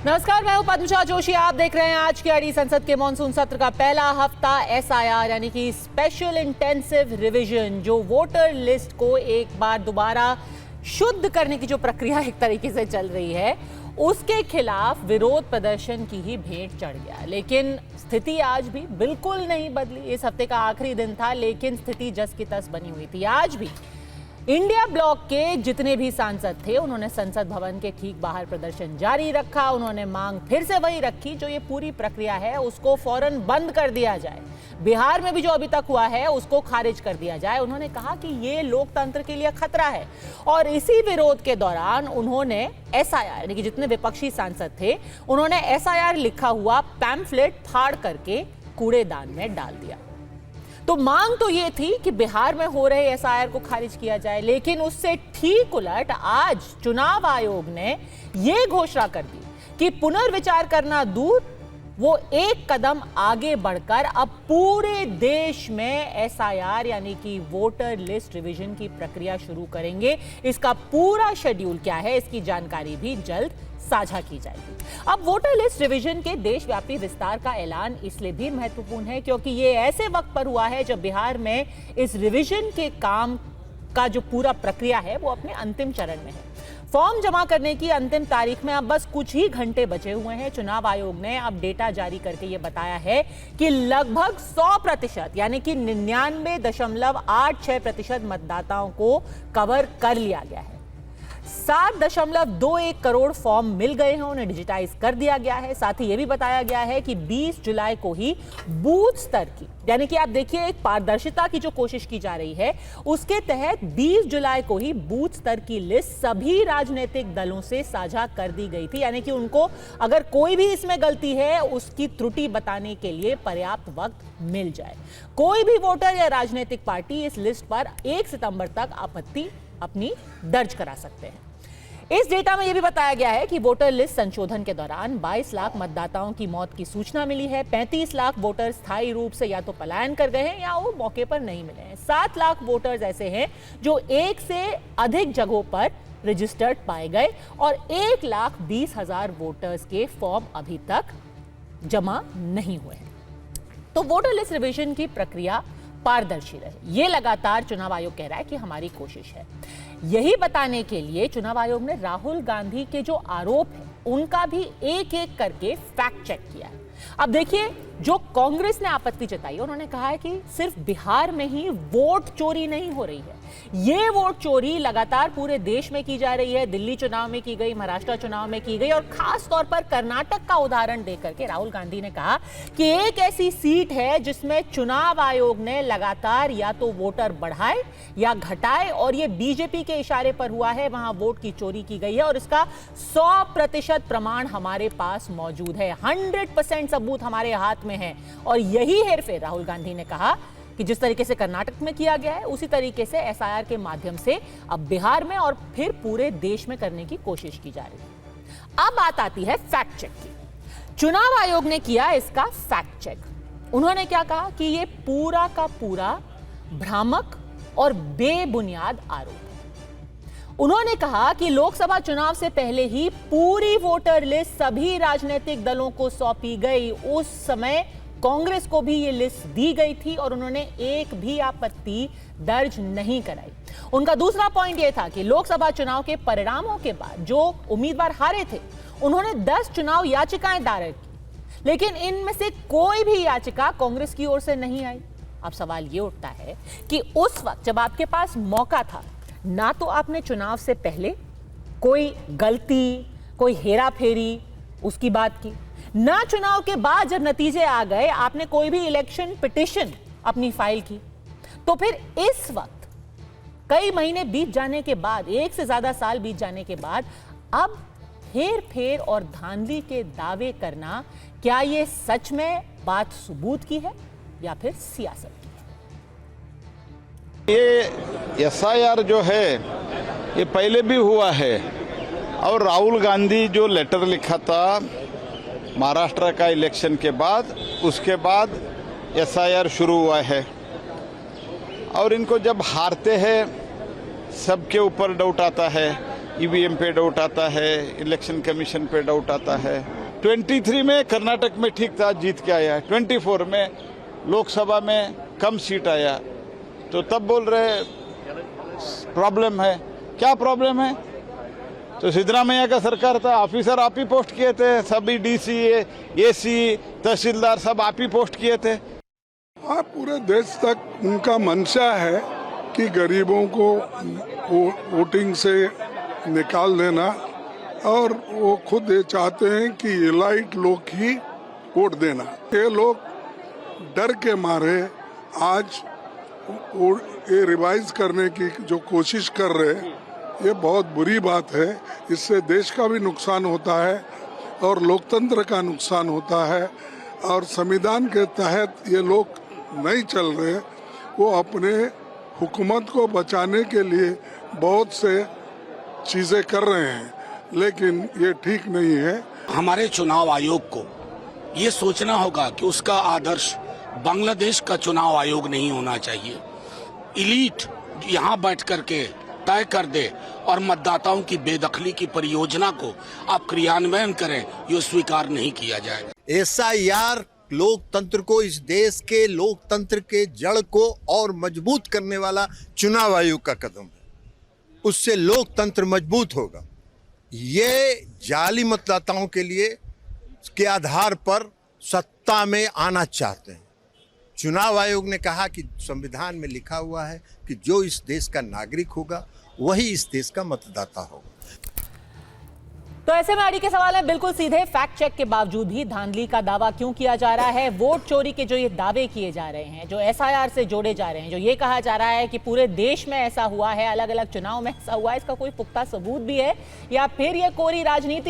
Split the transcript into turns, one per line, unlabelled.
नमस्कार, मैं हूं पद्मजा जोशी। आप देख रहे हैं आज की आड़ी। संसद के मॉनसून सत्र का पहला हफ्ता एसआईआर यानी कि स्पेशल इंटेंसिव रिवीजन, जो वोटर लिस्ट को एक बार दोबारा शुद्ध करने की जो प्रक्रिया एक तरीके से चल रही है, उसके खिलाफ विरोध प्रदर्शन की ही भेंट चढ़ गया। लेकिन स्थिति आज भी बिल्कुल नहीं बदली। इस हफ्ते का आखिरी दिन था, लेकिन स्थिति जस की तस बनी हुई थी। आज भी इंडिया ब्लॉक के जितने भी सांसद थे, उन्होंने संसद भवन के ठीक बाहर प्रदर्शन जारी रखा। उन्होंने मांग फिर से वही रखी, जो ये पूरी प्रक्रिया है उसको फौरन बंद कर दिया जाए। बिहार में भी जो अभी तक हुआ है उसको खारिज कर दिया जाए। उन्होंने कहा कि ये लोकतंत्र के लिए खतरा है। और इसी विरोध के दौरान उन्होंने एसआईआर यानी कि जितने विपक्षी सांसद थे, उन्होंने एसआईआर लिखा हुआ पैम्फलेट फाड़ करके कूड़ेदान में डाल दिया। तो मांग तो ये थी कि बिहार में हो रहे एसआईआर को खारिज किया जाए, लेकिन उससे ठीक उलट आज चुनाव आयोग ने ये घोषणा कर दी कि पुनर्विचार करना दूर, वो एक कदम आगे बढ़कर अब पूरे देश में एसआईआर यानी कि वोटर लिस्ट रिवीजन की प्रक्रिया शुरू करेंगे। इसका पूरा शेड्यूल क्या है, इसकी जानकारी भी जल्द साझा की जाएगी। अब वोटर लिस्ट रिवीजन के देशव्यापी विस्तार का ऐलान इसलिए भी महत्वपूर्ण है क्योंकि ये ऐसे वक्त पर हुआ है जब बिहार में इस रिवीजन के काम का जो पूरा प्रक्रिया है वो अपने अंतिम चरण में है। फॉर्म जमा करने की अंतिम तारीख में अब बस कुछ ही घंटे बचे हुए हैं। चुनाव आयोग ने अब डेटा जारी करके ये बताया है कि लगभग 100% यानी कि 99.86% मतदाताओं को कवर कर लिया गया है। 7.21 करोड़ फॉर्म मिल गए हैं, उन्हें डिजिटाइज कर दिया गया है। साथ ही यह भी बताया गया है कि 20 जुलाई को ही बूथ स्तर की, यानी कि आप देखिए एक पारदर्शिता की जो कोशिश की जा रही है, उसके तहत 20 जुलाई को ही बूथ स्तर की लिस्ट सभी राजनीतिक दलों से साझा कर दी गई थी। यानी कि उनको अगर कोई भी इसमें गलती है, उसकी त्रुटि बताने के लिए पर्याप्त वक्त मिल जाए। कोई भी वोटर या राजनीतिक पार्टी इस लिस्ट पर 1 सितंबर तक आपत्ति अपनी दर्ज करा सकते हैं। इस डेटा में यह भी बताया गया है कि वोटर लिस्ट संशोधन के दौरान 22 लाख मतदाताओं की मौत की सूचना मिली है। 35 लाख वोटर स्थायी रूप से या तो पलायन कर गए हैं या वो मौके पर नहीं मिले हैं। 7 लाख वोटर्स ऐसे हैं जो एक से अधिक जगहों पर रजिस्टर्ड पाए गए और 1,20,000 वोटर्स के फॉर्म अभी तक जमा नहीं हुए हैं। तो वोटर लिस्ट रिवीजन की प्रक्रिया पारदर्शी रहे, ये लगातार चुनाव आयोग कह रहा है कि हमारी कोशिश है। यही बताने के लिए चुनाव आयोग ने राहुल गांधी के जो आरोप है उनका भी एक एक करके फैक्ट चेक किया है। अब देखिए, जो कांग्रेस ने आपत्ति जताई, उन्होंने कहा है कि सिर्फ बिहार में ही वोट चोरी नहीं हो रही है, ये वोट चोरी लगातार पूरे देश में की जा रही है। दिल्ली चुनाव में की गई, महाराष्ट्र चुनाव में की गई और खास तौर पर कर्नाटक का उदाहरण देकर के राहुल गांधी ने कहा कि एक ऐसी सीट है जिसमें चुनाव आयोग ने लगातार या तो वोटर बढ़ाए या घटाए और ये बीजेपी के इशारे पर हुआ है, वहां वोट की चोरी की गई है और इसका 100% प्रमाण हमारे पास मौजूद है। 100% सबूत हमारे हाथ में है और यही हेरफेर राहुल गांधी ने कहा कि जिस तरीके से कर्नाटक में किया गया है, उसी तरीके से एसआईआर के माध्यम से अब बिहार में और फिर पूरे देश में करने की कोशिश की जा रही है। अब बात आती है फैक्ट चेक की। चुनाव आयोग ने किया इसका फैक्ट चेक। उन्होंने क्या कहा कि ये पूरा का पूरा भ्रामक और बेबुनियाद आरोप है। उन्होंने कहा कि लोकसभा चुनाव से पहले ही पूरी वोटर लिस्ट सभी राजनीतिक दलों को सौंपी गई। उस समय कांग्रेस को भी ये लिस्ट दी गई थी और उन्होंने एक भी आपत्ति दर्ज नहीं कराई। उनका दूसरा पॉइंट यह था कि लोकसभा चुनाव के परिणामों के बाद जो उम्मीदवार हारे थे, उन्होंने 10 चुनाव याचिकाएं दायर की, लेकिन इनमें से कोई भी याचिका कांग्रेस की ओर से नहीं आई। अब सवाल ये उठता है कि उस वक्त जब आपके पास मौका था, ना तो आपने चुनाव से पहले कोई गलती, कोई हेराफेरी उसकी बात की, ना चुनाव के बाद जब नतीजे आ गए आपने कोई भी इलेक्शन पिटीशन अपनी फाइल की। तो फिर इस वक्त कई महीने बीत जाने के बाद, 1 से ज्यादा साल बीत जाने के बाद, अब हेर फेर और धांधली के दावे करना, क्या ये सच में बात सबूत की है या फिर सियासत की है?
ये एसआईआर जो है ये पहले भी हुआ है और राहुल गांधी जो लेटर लिखा था महाराष्ट्र का इलेक्शन के बाद, उसके बाद एसआईआर शुरू हुआ है और इनको जब हारते हैं सबके ऊपर डाउट आता है ईवीएम पे डाउट आता है, इलेक्शन कमीशन पे डाउट आता है। 23 में कर्नाटक में ठीक था, जीत के आया। 24 में लोकसभा में कम सीट आया, तो तब बोल रहे प्रॉब्लम है। क्या प्रॉब्लम है? तो सिद्धरामैया का सरकार था, ऑफिसर आप ही पोस्ट किए थे, सभी डीसी, एसी, तहसीलदार सब आप ही पोस्ट किए थे।
हाँ, पूरे देश तक उनका मंशा है कि गरीबों को वोटिंग से निकाल देना, और वो खुद ये चाहते हैं कि एलाइट लोग ही वोट देना। ये लोग डर के मारे आज ये रिवाइज करने की जो कोशिश कर रहे हैं, ये बहुत बुरी बात है। इससे देश का भी नुकसान होता है और लोकतंत्र का नुकसान होता है, और संविधान के तहत ये लोग नहीं चल रहे। वो अपने हुकूमत को बचाने के लिए बहुत से चीज़ें कर रहे हैं, लेकिन ये ठीक नहीं है।
हमारे चुनाव आयोग को ये सोचना होगा कि उसका आदर्श बांग्लादेश का चुनाव आयोग नहीं होना चाहिए। इलीट यहाँ बैठ करके तय कर दे और मतदाताओं की बेदखली की परियोजना को आप क्रियान्वयन करें, ये स्वीकार नहीं किया जाएगा।
एसआईआर लोकतंत्र को, इस देश के लोकतंत्र के जड़ को और मजबूत करने वाला चुनाव आयोग का कदम है। उससे लोकतंत्र मजबूत होगा। ये जाली मतदाताओं के लिए के आधार पर सत्ता में आना चाहते हैं। चुनाव आयोग ने कहा कि संविधान में लिखा हुआ है कि जो इस देश का नागरिक होगा वही इस देश का मतदाता होगा।
तो ऐसे में आड़ी के सवाल है बिल्कुल सीधे, फैक्ट चेक के बावजूद भी धांधली का दावा क्यों किया जा रहा है? वोट चोरी के जो ये दावे किए जा रहे हैं, जो एसआईआर से जोड़े जा रहे हैं, जो ये कहा जा रहा है कि पूरे देश में ऐसा हुआ है, अलग अलग चुनाव में ऐसा हुआ है, इसका कोई पुख्ता सबूत भी है या फिर ये कोरी राजनीति है?